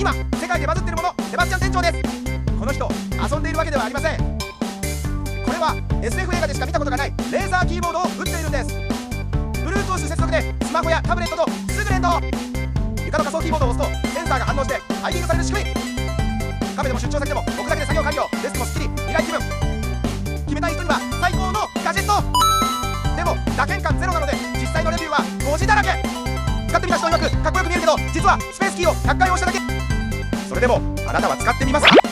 今世界でバズってるもの、セバスチャン店長です。この人遊んでいるわけではありません。これは SF 映画でしか見たことがないレーザーキーボードを打っているんです。 Bluetooth 接続でスマホやタブレットとすぐ連動。床の仮想キーボードを押すとセンサーが反応してハイキングされる仕組み。カフェでも出張先でも置くだけで作業完了。デスクもすっきり未来気分。決めたい人には最高のガジェット。でも打鍵感ゼロなので実際のレビューは文字だらけ。使ってみた人曰くかっこよく見えるけど実はスペースキーを100回押しただけ。それでもあなたは使ってみますか？